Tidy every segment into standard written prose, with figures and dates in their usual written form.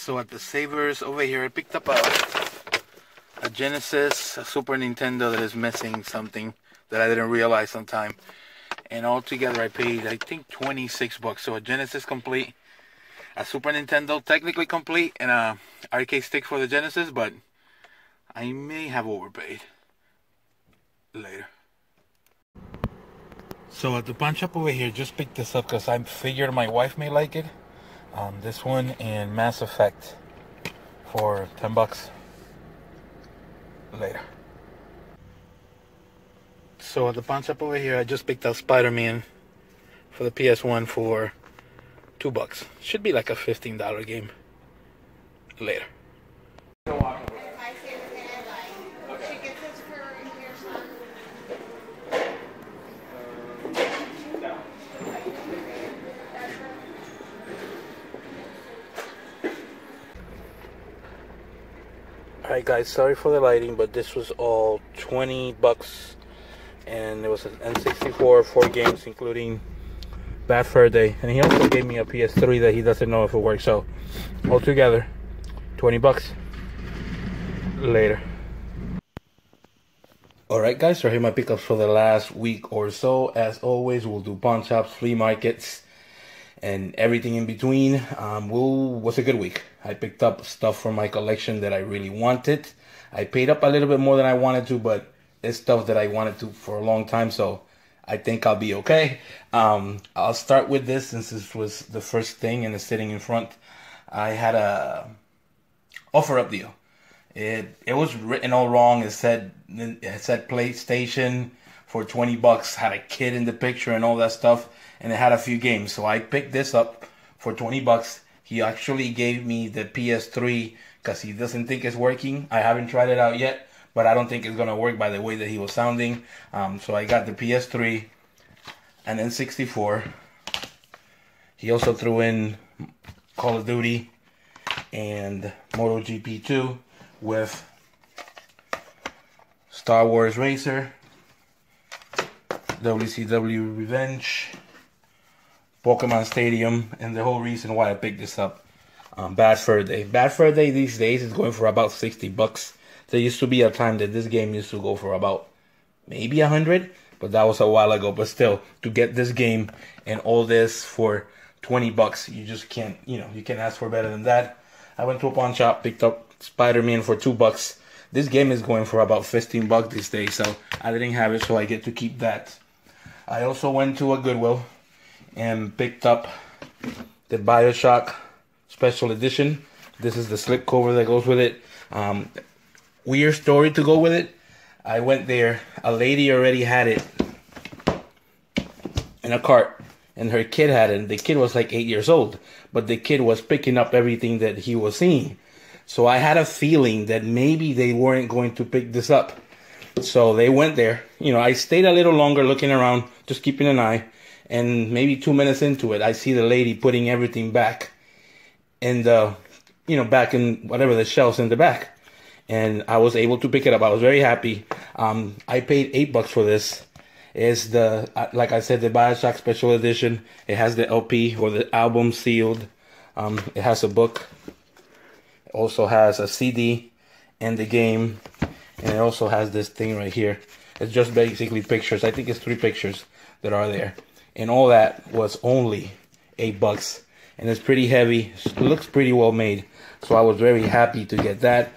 So at the Savers over here, I picked up a Genesis, a Super Nintendo that is missing something that I didn't realize on time. And altogether I paid, I think, 26 bucks. So a Genesis complete, a Super Nintendo technically complete, and a arcade stick for the Genesis, but I may have overpaid later. So at the pawn shop over here, just picked this up because I figured my wife may like it. This one and Mass Effect for 10 bucks later. So at the pawn shop over here, I just picked up Spider-Man for the PS1 for 2 bucks. Should be like a $15 game later. Alright guys, sorry for the lighting, but this was all 20 bucks, and it was an N64, 4 games including Bad Fur Day, and he also gave me a PS3 that he doesn't know if it works, so altogether 20 bucks later. Alright guys, so here are my pickups for the last week or so. As always, we'll do pawn shops, flea markets, and everything in between. Was a good week. I picked up stuff from my collection that I really wanted. I paid up a little bit more than I wanted to, but it's stuff that I wanted to for a long time, so I think I'll be okay. I'll start with this since this was the first thing and it's sitting in front. I had a offer up deal. It was written all wrong. It said PlayStation for 20 bucks, had a kid in the picture and all that stuff, and it had a few games. So I picked this up for 20 bucks. He actually gave me the PS3 because he doesn't think it's working. I haven't tried it out yet, but I don't think it's going to work by the way that he was sounding. So I got the PS3 and then 64. He also threw in Call of Duty and MotoGP 2 with Star Wars Racer, WCW Revenge, Pokemon Stadium, and the whole reason why I picked this up, Bad Fur Day. Bad Fur Day these days is going for about 60 bucks. There used to be a time that this game used to go for about maybe 100, but that was a while ago. But still, to get this game and all this for 20 bucks, you just can't, you can't ask for better than that. I went to a pawn shop, picked up Spider-Man for 2 bucks. This game is going for about 15 bucks these days, so I didn't have it, so I get to keep that. I also went to a Goodwill and picked up the BioShock Special Edition. This is the slip cover that goes with it. Weird story to go with it. I went there, a lady already had it in a cart, and her kid had it. The kid was like 8 years old, but the kid was picking up everything that he was seeing. So I had a feeling that maybe they weren't going to pick this up. So they went there. I stayed a little longer looking around, just keeping an eye. And maybe 2 minutes into it, I see the lady putting everything back in the, back in whatever the shelves in the back. And I was able to pick it up. I was very happy. I paid 8 bucks for this. It's the, like I said, the BioShock Special Edition. It has the LP or the album sealed. It has a book. It also has a CD and the game. And it also has this thing right here. It's just basically pictures. I think it's 3 pictures that are there. And all that was only 8 bucks. And it's pretty heavy. It looks pretty well made. So I was very happy to get that.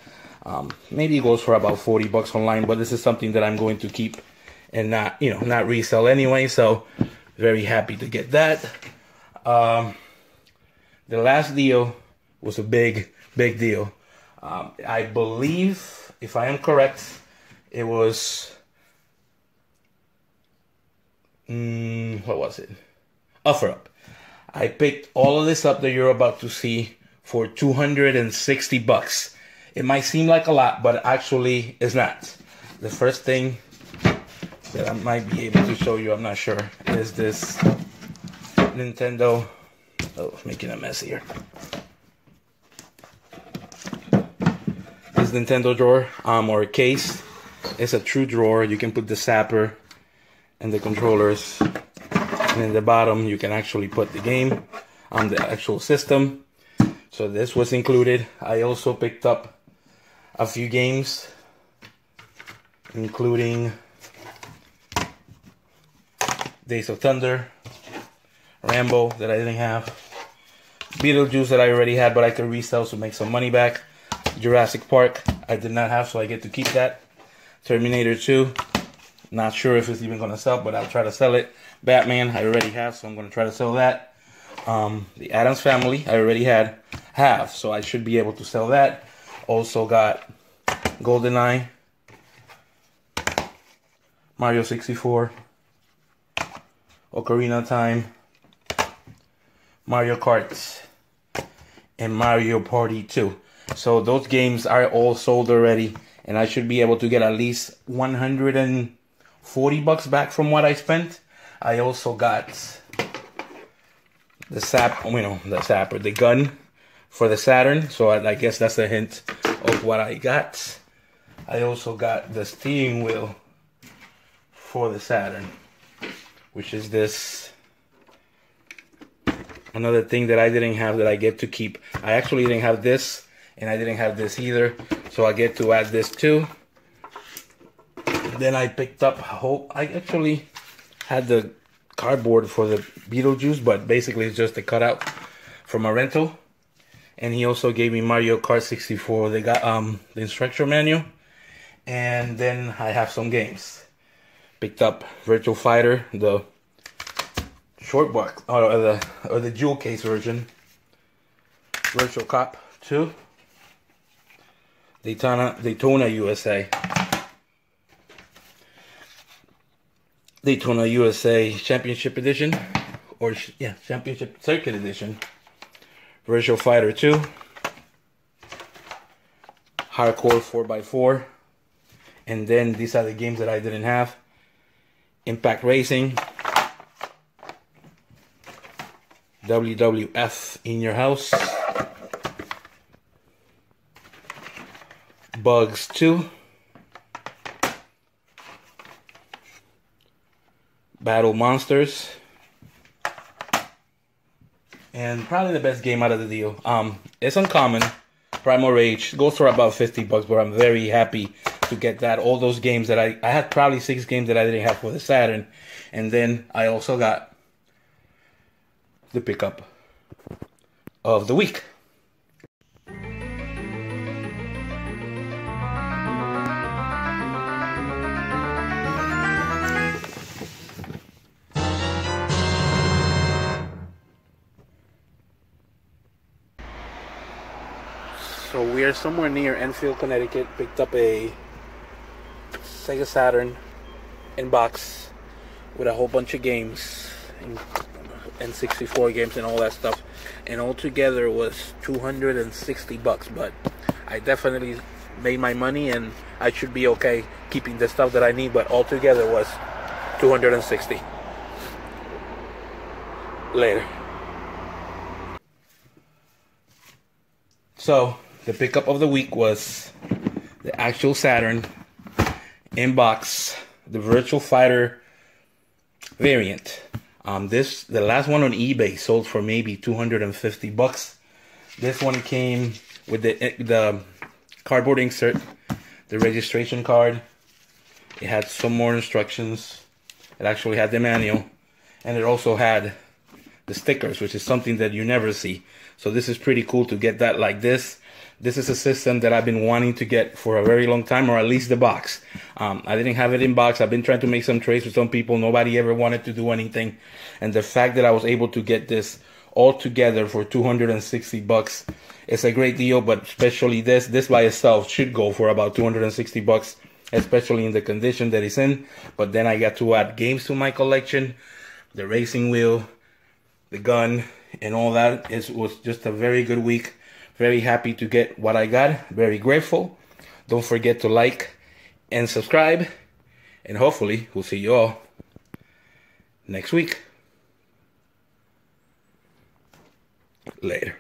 Maybe it goes for about 40 bucks online, but this is something that I'm going to keep and not resell anyway. So very happy to get that. The last deal was a big deal. I believe, if I am correct, it was, what was it? Offer Up. I picked all of this up that you're about to see for 260 bucks. It might seem like a lot, but actually it's not. The first thing that I might be able to show you, I'm not sure, is this Nintendo. Oh, making a mess here. This Nintendo drawer, or case. It's a true drawer. You can put the zapper and the controllers. And in the bottom, you can actually put the game on the actual system. So this was included. I also picked up a few games, including Days of Thunder, Rambo that I didn't have, Beetlejuice that I already had but I could resell to make some money back, Jurassic Park I did not have, so I get to keep that, Terminator 2, not sure if it's even going to sell, but I'll try to sell it. Batman I already have, so I'm going to try to sell that. The Addams Family I already have, so I should be able to sell that. Also got GoldenEye, Mario 64, Ocarina of Time, Mario Kart, and Mario Party 2. So those games are all sold already, and I should be able to get at least 140 bucks back from what I spent. I also got the gun for the Saturn, so I guess that's a hint of what I got. I also got the steering wheel for the Saturn, which is this. Another thing that I didn't have that I get to keep. I actually didn't have this, and I didn't have this either, so I get to add this too. Then I picked up, I actually had the cardboard for the Beetlejuice, but basically it's just a cutout from a rental. And he also gave me Mario Kart 64. They got the instruction manual, and then I have some games. Picked up Virtual Fighter, the short box, or the jewel case version. Virtual Cop 2. Daytona USA. Daytona USA Championship Edition, or yeah, Championship Circuit Edition. Virtual Fighter 2. Hardcore 4x4. And then these are the games that I didn't have. Impact Racing. WWF in Your House. Bugs 2. Battle Monsters. And probably the best game out of the deal. It's uncommon. Primal Rage goes for about 50 bucks, but I'm very happy to get that. All those games that I had probably 6 games that I didn't have for the Saturn. And then I also got the pickup of the week. So we are somewhere near Enfield, Connecticut. Picked up a Sega Saturn in box with a whole bunch of games and 64 games and all that stuff. And altogether was 260 bucks. But I definitely made my money, and I should be okay keeping the stuff that I need. But altogether was 260. Later. So the pickup of the week was the actual Saturn in box, the Virtual Fighter variant. The last one on eBay sold for maybe 250 bucks. This one came with the cardboard insert, the registration card. It had some more instructions. It actually had the manual, and it also had the stickers, which is something that you never see. So this is pretty cool to get that like this. This is a system that I've been wanting to get for a very long time, or at least the box. I didn't have it in box. I've been trying to make some trades with some people. Nobody ever wanted to do anything. And the fact that I was able to get this all together for 260 bucks, it's a great deal. But especially this by itself should go for about 260 bucks, especially in the condition that it's in. But then I got to add games to my collection, the racing wheel, the gun, and all that. It was just a very good week. Very happy to get what I got. Very grateful. Don't forget to like and subscribe. And hopefully we'll see you all next week. Later.